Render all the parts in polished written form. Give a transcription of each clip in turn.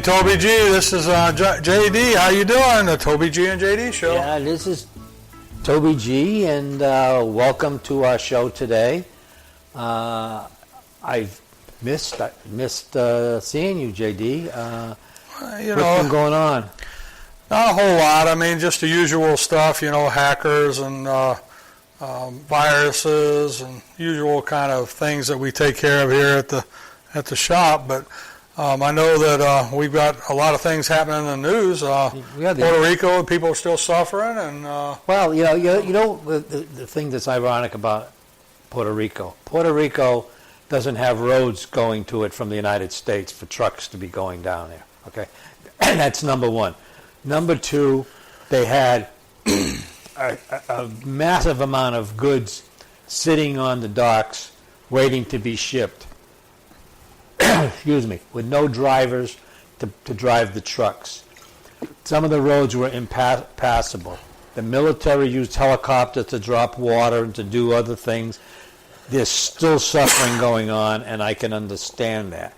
Toby G. This is JD. How you doing? The Toby G and JD show. Yeah, this is Toby G, and welcome to our show today. I've missed seeing you, JD. What's been going on? Not a whole lot. I mean, just the usual stuff. Hackers and viruses and usual kind of things that we take care of here at the shop. But I know that we've got a lot of things happening in the news. Puerto Rico, people are still suffering, and well, the thing that's ironic about Puerto Rico doesn't have roads going to it from the United States for trucks to be going down there. Okay, that's number one. Number two, they had a massive amount of goods sitting on the docks waiting to be shipped. Excuse me, with no drivers to drive the trucks. Some of the roads were impassable. The military used helicopters to drop water and to do other things. There's still suffering going on, and I can understand that.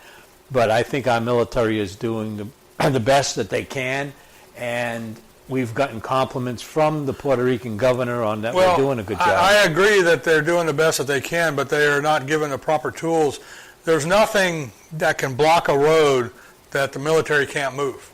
But I think our military is doing the best that they can, and we've gotten compliments from the Puerto Rican governor on that we're doing a good job. I agree that they're doing the best that they can, but they are not given the proper tools. There's nothing that can block a road that the military can't move.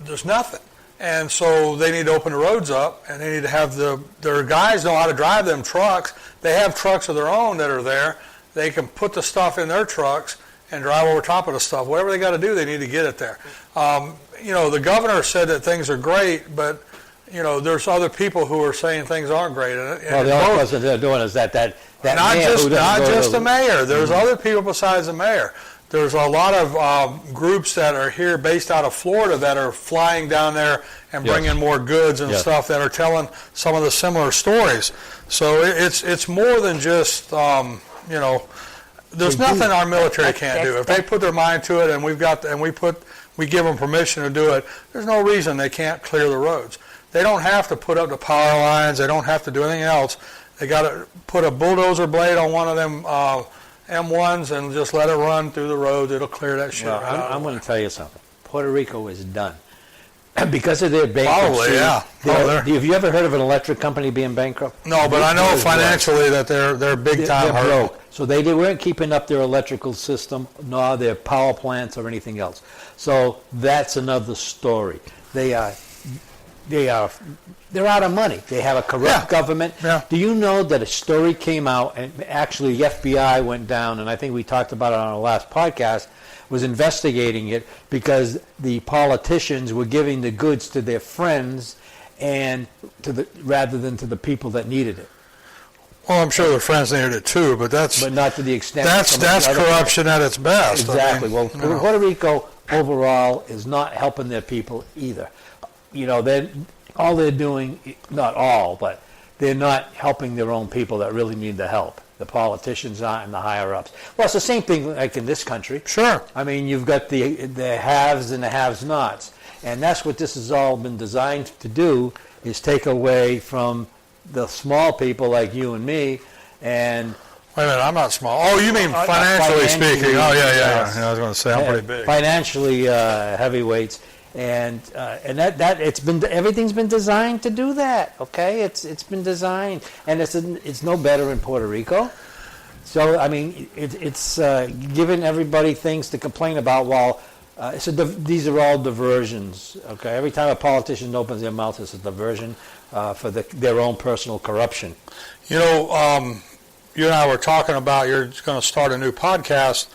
There's nothing. And so they need to open the roads up, and they need to have their guys know how to drive them trucks. They have trucks of their own that are there. They can put the stuff in their trucks and drive over top of the stuff. Whatever they got to do, they need to get it there. The governor said that things are great, but there's other people who are saying things aren't great. Well, the only person they're doing is that not mayor not just the mayor. There's other people besides the mayor. There's a lot of groups that are here based out of Florida that are flying down there and bringing more goods and stuff that are telling some of the similar stories. So it's more than just there's nothing our military can't do. If they put their mind to it, and we give them permission to do it, there's no reason they can't clear the roads. They don't have to put up the power lines. They don't have to do anything else. They got to put a bulldozer blade on one of them M1s and just let it run through the roads. It'll clear that shit. Well, I'm going to tell you something. Puerto Rico is done. Because of their bankruptcy. Probably, yeah. Have you ever heard of an electric company being bankrupt? No, but I know financially that they're big time hurt. Broke. So they weren't keeping up their electrical system, nor their power plants or anything else. So that's another story. They're out of money. They have a corrupt government. Yeah. Do you know that a story came out, and actually the FBI went down, and I think we talked about it on our last podcast, was investigating it because the politicians were giving the goods to their friends and rather than to the people that needed it. Well, I'm sure their friends needed it too, but not to the extent. That's corruption at its best. Exactly. Puerto Rico overall is not helping their people either. All they're doing, not all, but they're not helping their own people that really need the help. The politicians aren't and the higher-ups. Well, it's the same thing like in this country. Sure. I mean, you've got the haves and the have-nots. And that's what this has all been designed to do, is take away from the small people like you and me. And wait a minute, I'm not small. Oh, you mean financially speaking. Oh, yeah. I was going to say, I'm pretty big. Financially heavyweights. And that everything's been designed to do that. Okay, it's been designed, and it's no better in Puerto Rico. So I mean, it's giving everybody things to complain about. While these are all diversions. Okay, every time a politician opens their mouth, it's a diversion for their own personal corruption. You and I were talking about you're going to start a new podcast,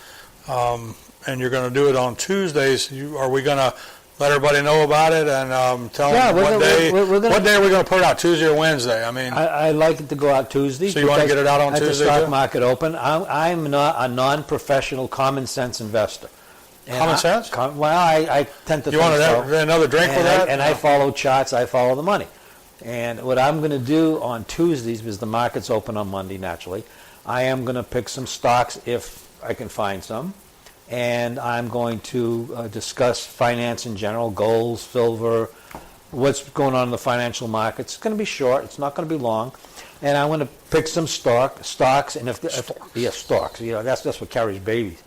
and you're going to do it on Tuesdays. Are we going to let everybody know about it and tell them what day are we going to put it out, Tuesday or Wednesday? I mean, I like it to go out Tuesday. So you want to get it out on Tuesday? At the stock market open. I'm not a non-professional common sense investor. Common sense? I tend to. You want another drink with that? I follow charts. I follow the money. And what I'm going to do on Tuesdays, because the market's open on Monday naturally, I am going to pick some stocks if I can find some. And I'm going to discuss finance in general, gold, silver, what's going on in the financial markets. It's going to be short. It's not going to be long. And I'm going to pick some stocks. And if stocks. That's what carries babies.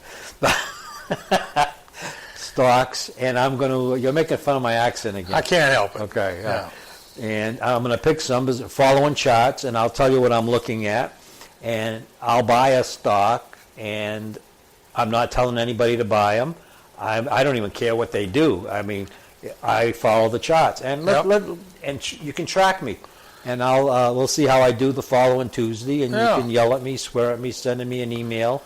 stocks, and you're making fun of my accent again. I can't help it. Okay, Yeah. And I'm going to pick some following charts, and I'll tell you what I'm looking at, and I'll buy a stock, and I'm not telling anybody to buy them. I don't even care what they do. I mean, I follow the charts, and you can track me, and we'll see how I do the following Tuesday, and you can yell at me, swear at me, send me an email,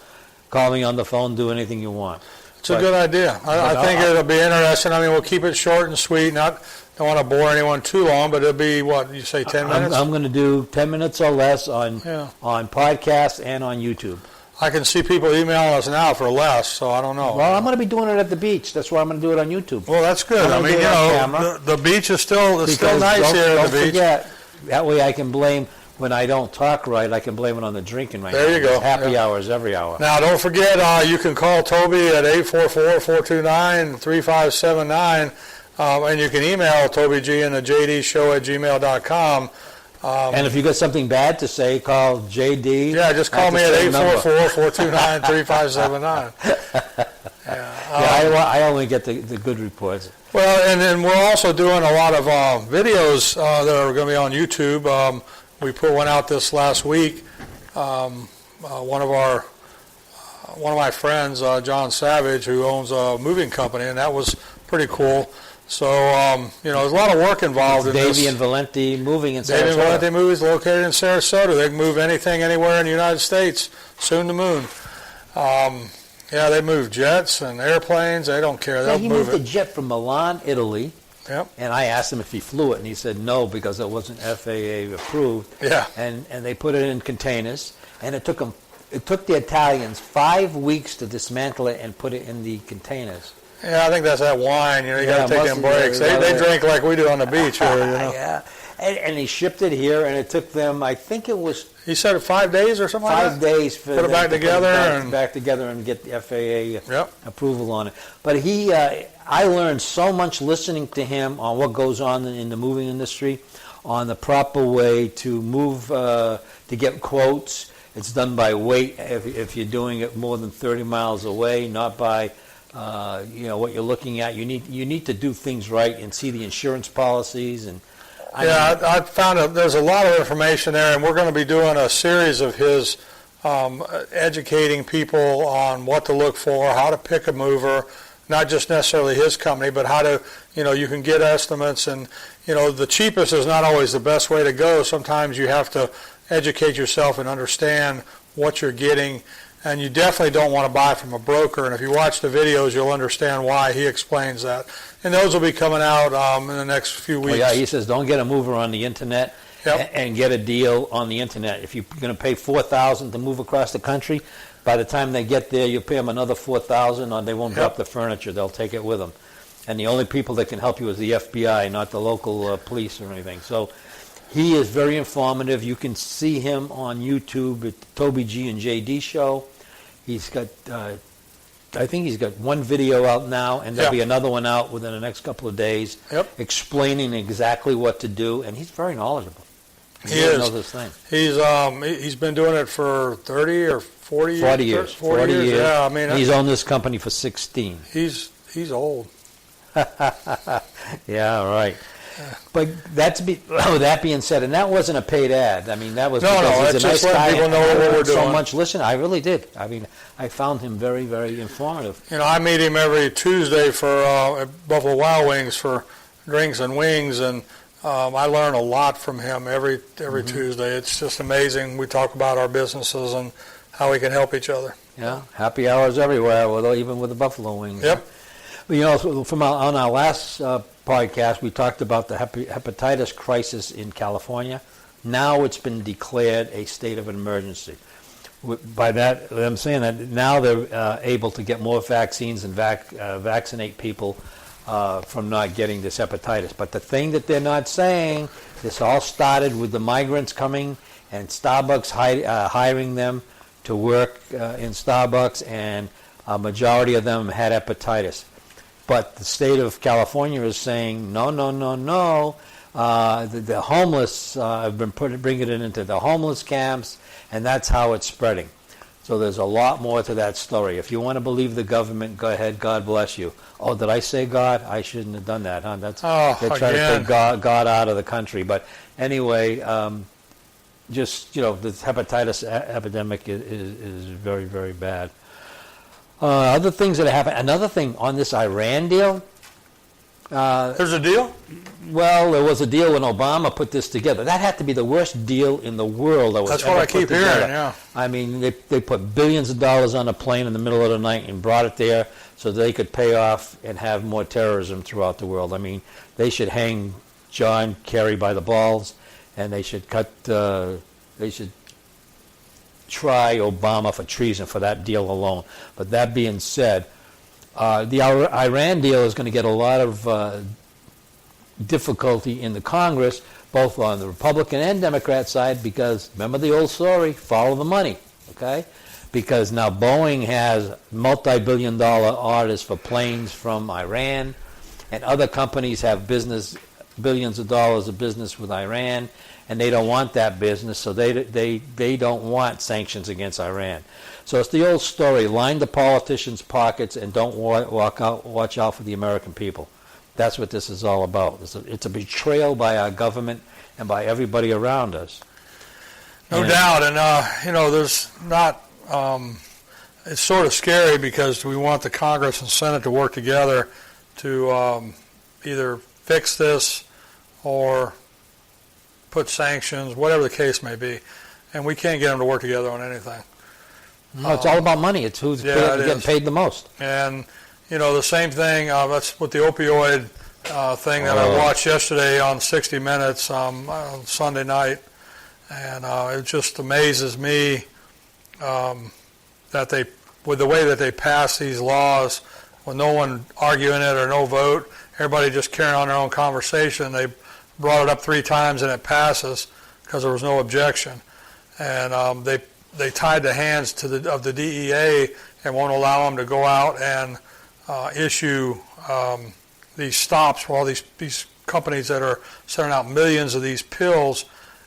call me on the phone, do anything you want. It's a good idea. I think it'll be interesting. I mean, we'll keep it short and sweet. Don't want to bore anyone too long, but it'll be, what, you say 10 minutes? I'm going to do 10 minutes or less on podcasts and on YouTube. I can see people emailing us now for less, so I don't know. Well, I'm going to be doing it at the beach. That's why I'm going to do it on YouTube. Well, that's good. I mean, the beach is still nice here at the beach. Forget, that way I can blame, when I don't talk right, I can blame it on the drinking right now. There you go. Happy hours every hour. Now, don't forget, you can call Toby at 844-429-3579, and you can email Toby G and the jdshow@gmail.com. And if you got something bad to say, call JD. Yeah, just call me at 844-429-3579. I only get the good reports. Well, and then we're also doing a lot of videos that are going to be on YouTube. We put one out this last week. One of my friends, John Savage, who owns a moving company, and that was pretty cool. So, there's a lot of work involved in this. Davey and Valenti Moving in Sarasota. Davey and Valenti Moving is located in Sarasota. They can move anything, anywhere in the United States, soon to moon. They move jets and airplanes. They don't care. They'll he move moved it. a jet from Milan, Italy. Yep. And I asked him if he flew it, and he said no because it wasn't FAA approved. Yeah. And they put it in containers, and it took the Italians 5 weeks to dismantle it and put it in the containers. Yeah, I think that's that wine. You got to take them breaks. They drink like we do on the beach here. Yeah. And he shipped it here, and it took them, I think it was... He said 5 days or something like that? 5 days for put it back together and get the FAA approval on it. But I learned so much listening to him on what goes on in the moving industry, on the proper way to move, to get quotes. It's done by weight if you're doing it more than 30 miles away, not by... what you're looking at. You need to do things right and see the insurance policies. And I found there's a lot of information there, and we're going to be doing a series of his educating people on what to look for, how to pick a mover, not just necessarily his company, but how to, you can get estimates, and, the cheapest is not always the best way to go. Sometimes you have to educate yourself and understand what you're getting. And you definitely don't want to buy from a broker. And if you watch the videos, you'll understand why he explains that. And those will be coming out in the next few weeks. Well, yeah, he says don't get a mover on the internet and get a deal on the internet. If you're going to pay $4,000 to move across the country, by the time they get there, you'll pay them another $4,000, or they won't drop the furniture. They'll take it with them. And the only people that can help you is the FBI, not the local police or anything. So he is very informative. You can see him on YouTube at Toby G and JD Show. He's got, I think he's got one video out now, and there'll be another one out within the next couple of days, explaining exactly what to do. And he's very knowledgeable. He really knows this thing. He's been doing it for 30 or 40 years. 40 years. Yeah, I mean, he's owned this company for 16. He's old. Yeah, right. But that being said, and that wasn't a paid ad. I mean, that was because he's a nice guy. People know what we're doing. So much. Listen, I really did. I mean, I found him very, very informative. I meet him every Tuesday for Buffalo Wild Wings for drinks and wings, and I learn a lot from him every Tuesday. It's just amazing. We talk about our businesses and how we can help each other. Yeah, happy hours everywhere, even with the Buffalo Wings. Yep. But, on our last podcast, we talked about the hepatitis crisis in California. Now it's been declared a state of emergency. By that, I'm saying that now they're able to get more vaccines and vaccinate people from not getting this hepatitis. But the thing that they're not saying, this all started with the migrants coming and Starbucks hiring them to work in Starbucks, and a majority of them had hepatitis. But the state of California is saying, no. The homeless have been bringing it into the homeless camps, and that's how it's spreading. So there's a lot more to that story. If you want to believe the government, go ahead. God bless you. Oh, did I say God? I shouldn't have done that, huh? They're trying to take God out of the country. But anyway, just, the hepatitis epidemic is very, very bad. Other things that happen. Another thing on this Iran deal. There's a deal? Well, there was a deal when Obama put this together. That had to be the worst deal in the world that was That's ever what I put keep together. hearing, yeah. I mean, they put billions of dollars on a plane in the middle of the night and brought it there so they could pay off and have more terrorism throughout the world. I mean, they should hang John Kerry by the balls, and they should try Obama for treason for that deal alone. But that being said, the Iran deal is going to get a lot of difficulty in the Congress, both on the Republican and Democrat side, because remember the old story, follow the money, okay? Because now Boeing has multi-billion-dollar orders for planes from Iran, and other companies have billions of dollars of business with Iran, and they don't want that business, so they don't want sanctions against Iran. So it's the old story, line the politicians' pockets and don't watch out for the American people. That's what this is all about. It's a betrayal by our government and by everybody around us. No doubt, and there's not. It's sort of scary because we want the Congress and Senate to work together to either fix this or put sanctions, whatever the case may be, and we can't get them to work together on anything. No, it's all about money. It's who's getting paid the most. And the same thing. That's with the opioid thing that I watched yesterday on 60 Minutes on Sunday night, and it just amazes me that with the way that they pass these laws, with no one arguing it or no vote, everybody just carrying on their own conversation. They brought it up 3 times and it passes because there was no objection, and they tied the hands of the DEA and won't allow them to go out and issue these stops for all these companies that are sending out millions of these pills,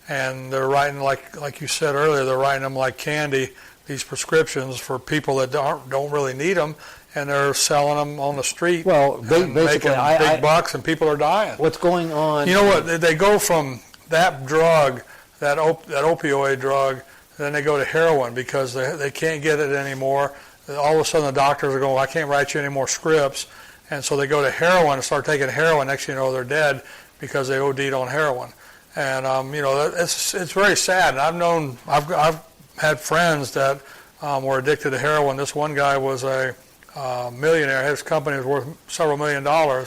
and they're writing, like you said earlier, they're writing them like candy, these prescriptions for people that don't really need them, and they're selling them on the street. Well, and basically, making big bucks, and people are dying. What's going on? You know what? They go from that drug, that opioid drug, then they go to heroin because they can't get it anymore. All of a sudden the doctors are going, well, I can't write you any more scripts. And so they go to heroin and start taking heroin. Next thing you know, they're dead because they OD'd on heroin. And, it's very sad. And I've had friends that were addicted to heroin. This one guy was a millionaire. His company was worth several $1 million.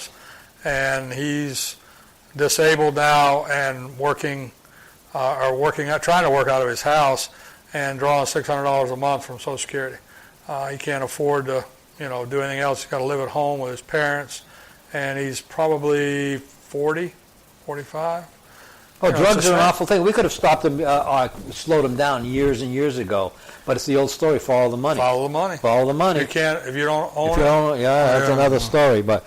And he's disabled now and trying to work out of his house and drawing $600 a month from Social Security. He can't afford to, do anything else. He's got to live at home with his parents, and he's probably 40, 45. Drugs are an awful thing. We could have stopped them, slowed them down years and years ago, but it's the old story, follow the money. Follow the money. Follow the money. You can't, if you don't own it. That's another story. But,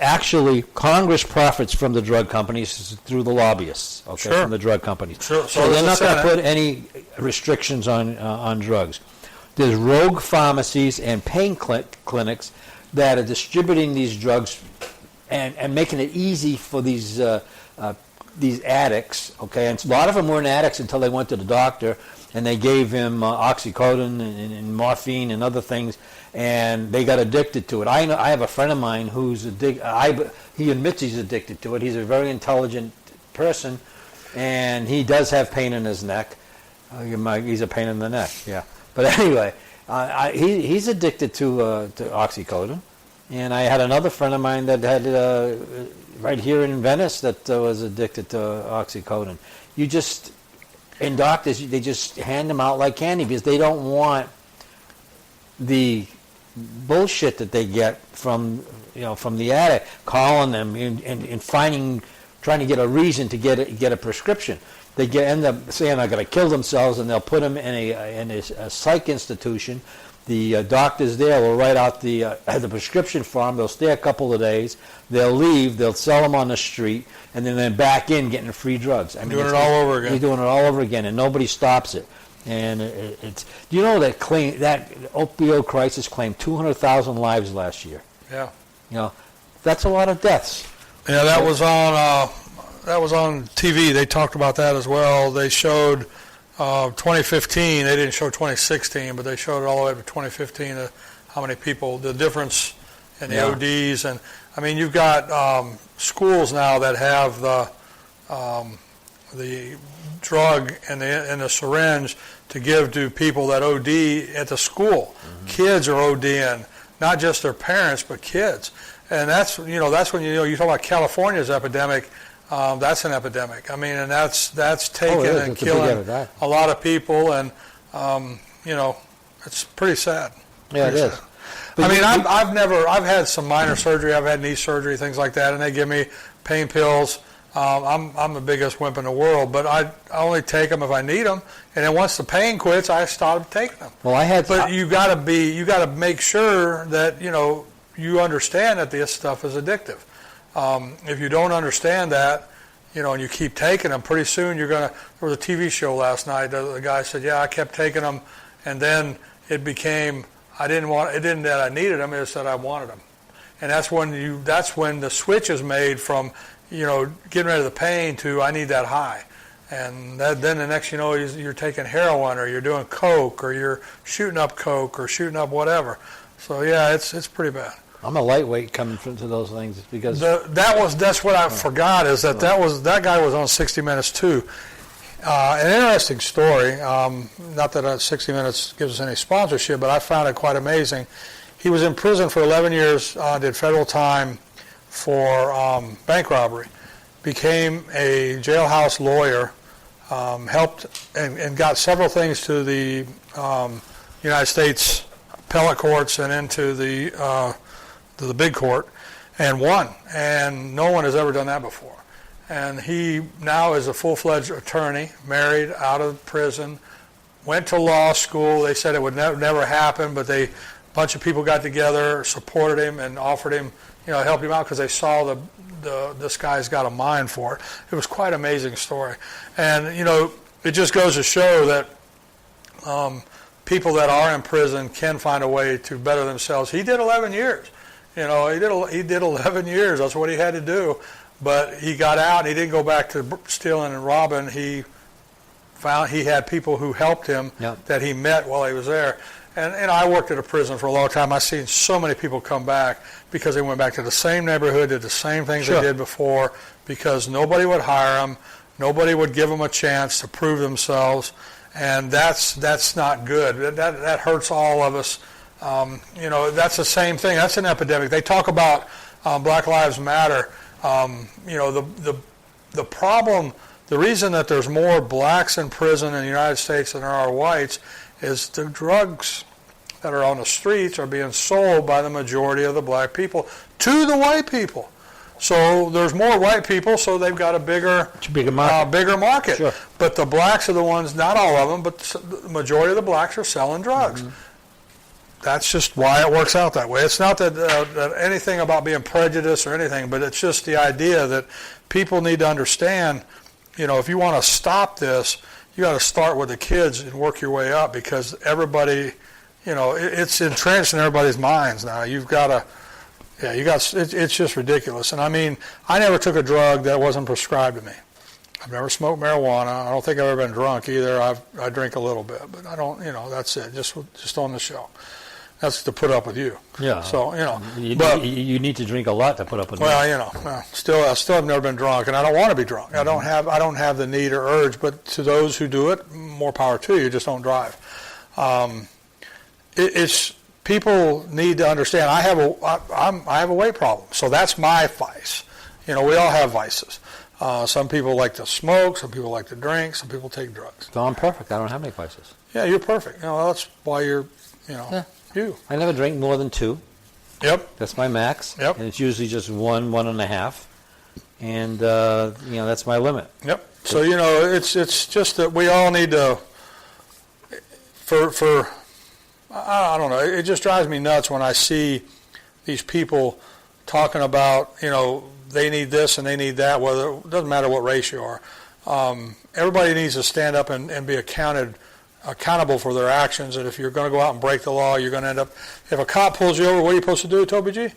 actually, Congress profits from the drug companies through the lobbyists, okay, Sure. from the drug companies. Sure. So they're not going to put any restrictions on drugs. There's rogue pharmacies and pain clinics that are distributing these drugs and making it easy for these addicts, okay? And a lot of them weren't addicts until they went to the doctor and they gave him oxycodone and morphine and other things, and they got addicted to it. I have a friend of mine who's addicted. He admits he's addicted to it. He's a very intelligent person, and he does have pain in his neck. He's a pain in the neck, yeah. But anyway, he's addicted to oxycodone. And I had another friend of mine that had, right here in Venice, that was addicted to oxycodone. And doctors, they just hand them out like candy because they don't want the bullshit that they get from the addict, calling them and trying to get a reason to get a prescription. They end up saying they're going to kill themselves, and they'll put them in a psych institution. The doctors there will write out the prescription form. They'll stay a couple of days. They'll leave. They'll sell them on the street, and then they're back in getting free drugs. Doing it all over again. You're doing it all over again, and nobody stops it. And it's, do you know that opioid crisis claimed 200,000 lives last year? Yeah. You know, that's a lot of deaths. Yeah, that was on TV. They talked about that as well. They showed 2015. They didn't show 2016, but they showed it all the way up to 2015. How many people? The difference in the ODs, and I mean, you've got schools now that have the drug and the syringe to give to people that OD at the school. Mm-hmm. Kids are ODing, not just their parents, but kids. And that's when you talk about California's epidemic. That's an epidemic. I mean, and that's taking and killing a lot of people, and it's pretty sad. Yeah, it is. I mean, I've had some minor surgery. I've had knee surgery, things like that, and they give me pain pills. I'm the biggest wimp in the world, but I only take them if I need them. And then once the pain quits, I stop taking them. Well, But you got to make sure that you understand that this stuff is addictive. If you don't understand that, and you keep taking them, pretty soon you're gonna. There was a TV show last night. The guy said, "Yeah, I kept taking them, and then it became I didn't want. It didn't that I needed them. It said I wanted them." And that's when the switch is made from getting rid of the pain to I need that high. And then the next you're taking heroin, or you're doing coke, or you're shooting up coke, or shooting up whatever. So yeah, it's pretty bad. I'm a lightweight coming to those things because that's what I forgot is that guy was on 60 Minutes too. An interesting story. Not that 60 Minutes gives us any sponsorship, but I found it quite amazing. He was in prison for 11 years, did federal time for bank robbery, became a jailhouse lawyer, helped and got several things to the United States appellate courts and into the big court, and won. And no one has ever done that before. And he now is a full-fledged attorney, married, out of prison, went to law school. They said it would never happen, but a bunch of people got together, supported him, and offered him, helped him out because they saw this guy's got a mind for it. It was quite an amazing story. And, it just goes to show that people that are in prison can find a way to better themselves. He did 11 years. He did 11 years. That's what he had to do. But he got out, and he didn't go back to stealing and robbing. He found he had people who helped him that he met while he was there. And I worked at a prison for a long time. I've seen so many people come back because they went back to the same neighborhood, did the same things they did before, because nobody would hire them, nobody would give them a chance to prove themselves, and that's not good. That hurts all of us. That's the same thing. That's an epidemic. They talk about Black Lives Matter. The problem, the reason that there's more blacks in prison in the United States than there are whites is the drugs that are on the streets are being sold by the majority of the black people to the white people. So there's more white people, so they've got a bigger market. Sure. But the blacks are the ones, not all of them, but the majority of the blacks are selling drugs. Mm-hmm. That's just why it works out that way. It's not that anything about being prejudiced or anything, but it's just the idea that people need to understand, if you want to stop this, you got to start with the kids and work your way up, because everybody, it's entrenched in everybody's minds now. It's just ridiculous. And I mean, I never took a drug that wasn't prescribed to me. I've never smoked marijuana. I don't think I've ever been drunk either. I drink a little bit, but I don't, that's it, just on the show. That's to put up with you. Yeah. So, you need to drink a lot to put up with me. Well, still have never been drunk, and I don't want to be drunk. Mm-hmm. I don't have the need or urge, but to those who do it, more power to you. Just don't drive. It's people need to understand. I have a weight problem, so that's my vice. We all have vices. Some people like to smoke, some people like to drink, some people take drugs. So I'm perfect. I don't have any vices. Yeah, you're perfect. That's why you're, you. I never drink more than 2. Yep. That's my max. Yep. And it's usually just 1.5. And, that's my limit. Yep. So, it's just that we all need to, I don't know, it just drives me nuts when I see these people talking about, they need this and they need that, it doesn't matter what race you are. Everybody needs to stand up and be accounted accountable for their actions. And if you're going to go out and break the law, you're going to end up, if a cop pulls you over, what are you supposed to do, Toby G?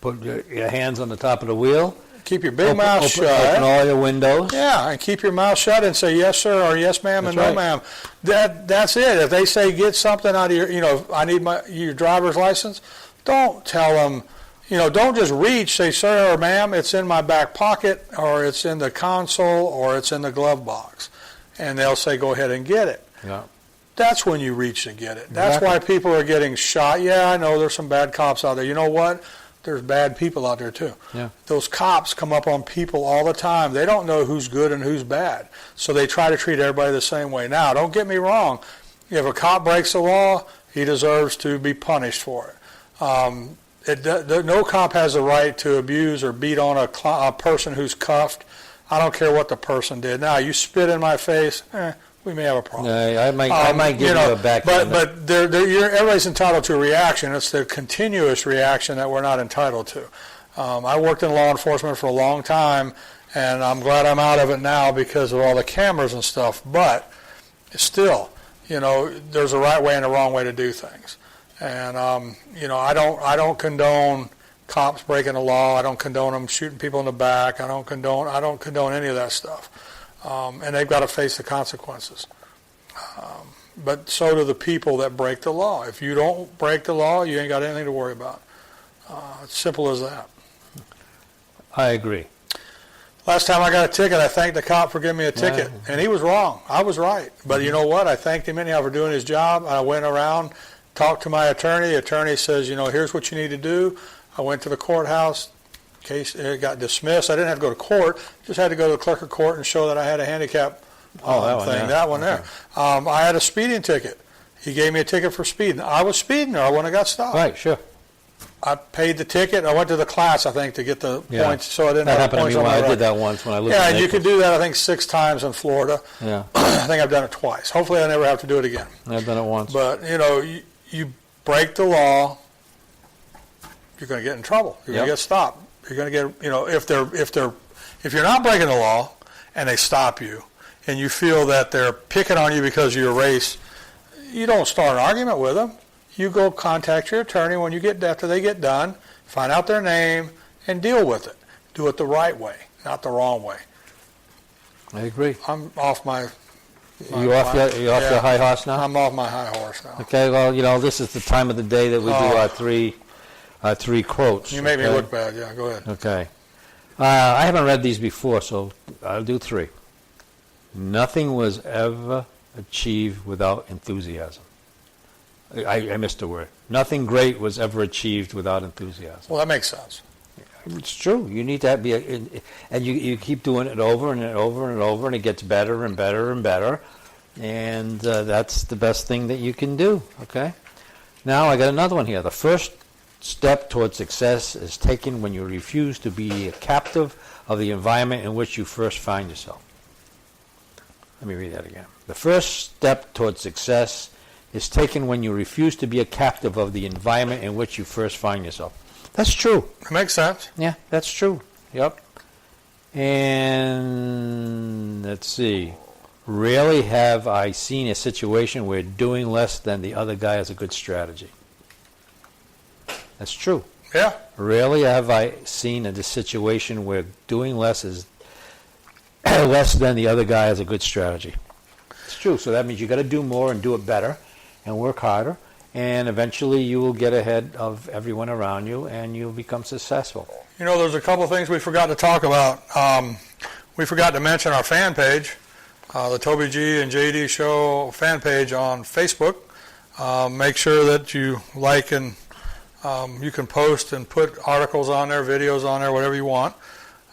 Put your hands on the top of the wheel. Keep your big mouth shut. Open all your windows. Yeah, and keep your mouth shut and say yes, sir, or yes, ma'am, That's and no, ma'am. That's it. If they say get something out of your, I need your driver's license, don't tell them, don't just reach, say, sir or ma'am, it's in my back pocket, or it's in the console, or it's in the glove box. And they'll say, go ahead and get it. Yeah. That's when you reach to get it. That's why people are getting shot. Yeah, I know there's some bad cops out there. You know what? There's bad people out there too. Yeah. Those cops come up on people all the time. They don't know who's good and who's bad. So they try to treat everybody the same way. Now, don't get me wrong. If a cop breaks the law, he deserves to be punished for it. No cop has the right to abuse or beat on a person who's cuffed. I don't care what the person did. Now, you spit in my face, we may have a problem. I might give you a back. But everybody's entitled to a reaction. It's the continuous reaction that we're not entitled to. I worked in law enforcement for a long time, and I'm glad I'm out of it now because of all the cameras and stuff. But still, there's a right way and a wrong way to do things. And I don't condone cops breaking the law. I don't condone them shooting people in the back. I don't condone any of that stuff. And they've got to face the consequences. But so do the people that break the law. If you don't break the law, you ain't got anything to worry about. It's simple as that. I agree. Last time I got a ticket, I thanked the cop for giving me a ticket, and he was wrong. I was right. But you know what? I thanked him anyhow for doing his job. I went around, talked to my attorney. The attorney says, here's what you need to do. I went to the courthouse. Case it got dismissed. I didn't have to go to court. Just had to go to the clerk of court and show that I had a handicap that one there. I had a speeding ticket. He gave me a ticket for speeding. I was speeding there when I got stopped. Right, sure. I paid the ticket. I went to the class, I think, to get the points, so I didn't have happened points to me on my when I right. did that once when I lived Yeah, in and you Naples. can do that, I think, 6 times in Florida. Yeah. I think I've done it twice. Hopefully I never have to do it again. I've done it once. But, you break the law, you're going to get in trouble. You're going to get stopped. You're going to get, if you're not breaking the law and they stop you and you feel that they're picking on you because of your race, you don't start an argument with them. You go contact your attorney after they get done, find out their name, and deal with it. Do it the right way, not the wrong way. I agree. I'm off my... You off your high horse now? I'm off my high horse now. Okay, well, this is the time of the day that we do our three quotes. You made me look bad. Yeah, go ahead. Okay. I haven't read these before, so I'll do 3. Nothing was ever achieved without enthusiasm. I missed a word. Nothing great was ever achieved without enthusiasm. Well, that makes sense. It's true. You need to and you keep doing it over and over and over, and it gets better and better and better. And that's the best thing that you can do, okay? Now I got another one here. The first step towards success is taken when you refuse to be a captive of the environment in which you first find yourself. Let me read that again. The first step towards success is taken when you refuse to be a captive of the environment in which you first find yourself. That's true. It makes sense. Yeah, that's true. Yep. And let's see. Rarely have I seen a situation where doing less than the other guy is a good strategy. That's true. Yeah. Rarely have I seen a situation where doing less than the other guy is a good strategy. It's true. So that means you got to do more and do it better and work harder, and eventually you will get ahead of everyone around you and you'll become successful. There's a couple of things we forgot to talk about. We forgot to mention our fan page, the Toby G and JD Show fan page on Facebook. Make sure that you like and you can post and put articles on there, videos on there, whatever you want.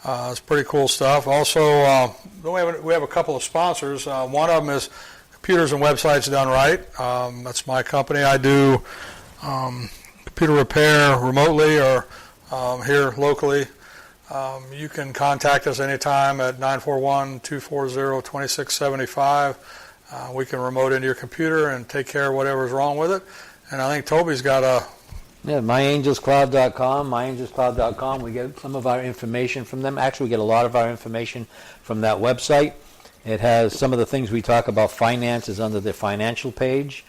It's pretty cool stuff. Also, we have a couple of sponsors. One of them is Computers and Websites Done Right. That's my company. I do computer repair remotely or here locally. You can contact us anytime at 941-240-2675. We can remote into your computer and take care of whatever's wrong with it. And I think Toby's got a... Yeah, myangelscloud.com. We get some of our information from them. Actually, we get a lot of our information from that website. It has some of the things we talk about finances under the financial page.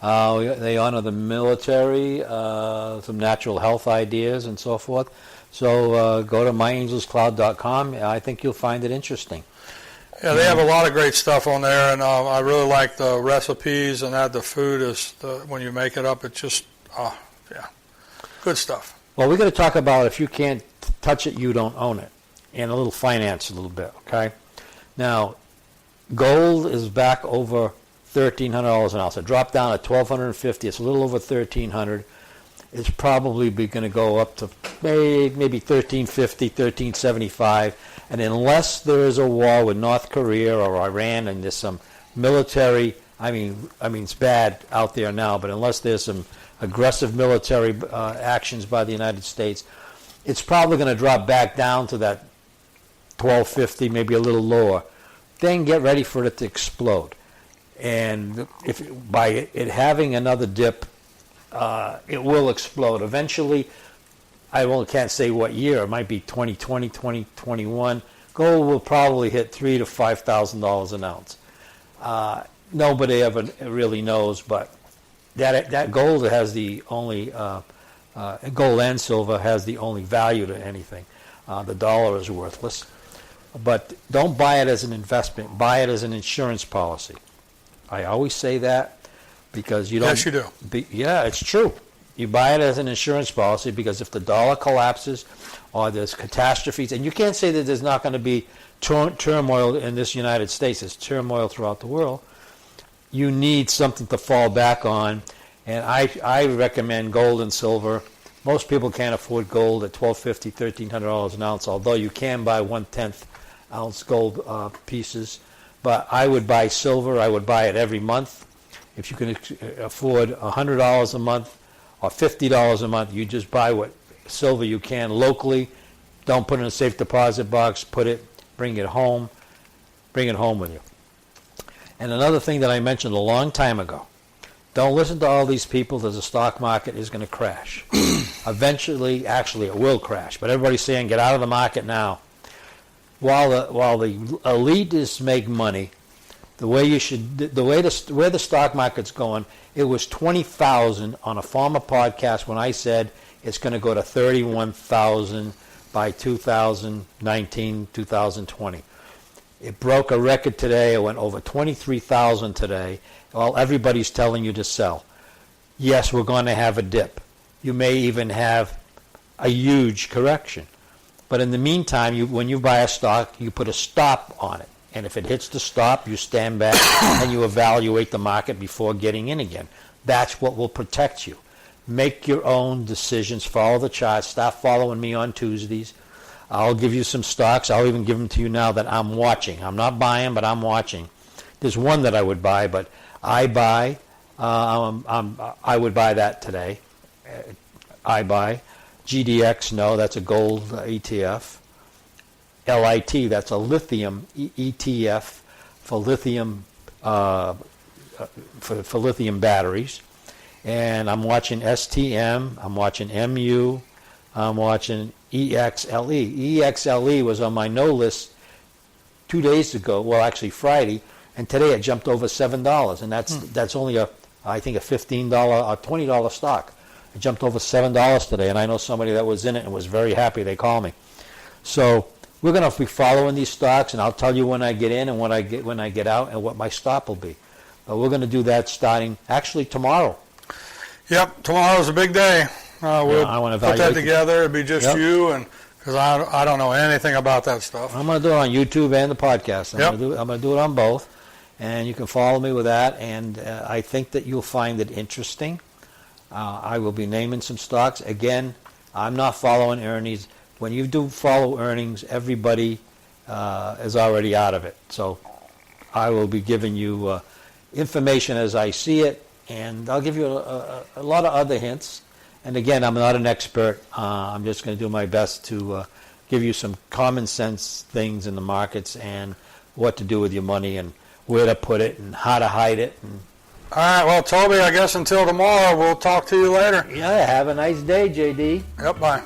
They honor the military, some natural health ideas, and so forth. So go to myangelscloud.com. I think you'll find it interesting. Yeah, they have a lot of great stuff on there, and I really like the recipes and that the food is, when you make it up, it's just, yeah, good stuff. Well, we're going to talk about if you can't touch it, you don't own it, and a little finance a little bit, okay? Now, gold is back over $1,300 an ounce. It dropped down to $1,250. It's a little over $1,300. It's probably going to go up to maybe $1,350, $1,375. And unless there is a war with North Korea or Iran and there's some military, I mean it's bad out there now, but unless there's some aggressive military actions by the United States, it's probably going to drop back down to that $1,250, maybe a little lower. Then get ready for it to explode. And if by it having another dip, it will explode. Eventually, I can't say what year. It might be 2020, 2021. Gold will probably hit $3,000 to $5,000 an ounce. Nobody ever really knows, but that gold has the only gold and silver has the only value to anything. The dollar is worthless. But don't buy it as an investment. Buy it as an insurance policy. I always say that because you don't. Yes, you do. Yeah, it's true. You buy it as an insurance policy because if the dollar collapses or there's catastrophes, and you can't say that there's not going to be turmoil in this United States. There's turmoil throughout the world. You need something to fall back on, and I recommend gold and silver. Most people can't afford gold at $1,250, $1,300 an ounce, although you can buy 1/10 ounce gold pieces. But I would buy silver. I would buy it every month. If you can afford $100 a month or $50 a month, you just buy what silver you can locally. Don't put it in a safe deposit box. Bring it home with you. And another thing that I mentioned a long time ago, don't listen to all these people that the stock market is going to crash. Eventually, actually, it will crash. But everybody's saying, get out of the market now. While the elitists make money, where the stock market's going, it was 20,000 on a former podcast when I said it's going to go to 31,000 by 2019, 2020. It broke a record today. It went over 23,000 today. Well, everybody's telling you to sell. Yes, we're going to have a dip. You may even have a huge correction. But in the meantime, when you buy a stock, you put a stop on it. And if it hits the stop, you stand back and you evaluate the market before getting in again. That's what will protect you. Make your own decisions. Follow the charts. Stop following me on Tuesdays. I'll give you some stocks. I'll even give them to you now that I'm watching. I'm not buying, but I'm watching. There's one that I would buy, but I would buy that today. I buy. GDX, no, that's a gold ETF. LIT, that's a lithium ETF for lithium for lithium batteries. And I'm watching STM, I'm watching MU, I'm watching EXLE. EXLE was on my no list 2 days ago, well actually Friday, and today it jumped over $7, and that's only I think a $15 or $20 stock. It jumped over $7 today, and I know somebody that was in it and was very happy. They called me. So we're going to be following these stocks, and I'll tell you when I get in and when I get out and what my stop will be. But we're going to do that starting actually tomorrow. Yep, tomorrow's a big day. We'll put that together. It'll be just you, and because I don't know anything about that stuff. I'm going to do it on YouTube and the podcast. I'm going to do it on both, and you can follow me with that. And I think that you'll find it interesting. I will be naming some stocks. Again, I'm not following earnings. When you do follow earnings, everybody is already out of it. So I will be giving you information as I see it, and I'll give you a lot of other hints. And again, I'm not an expert. I'm just going to do my best to give you some common sense things in the markets and what to do with your money and where to put it and how to hide it. And all right, well, Toby, I guess until tomorrow, we'll talk to you later. yeah, have a nice day, JD. Yep, bye.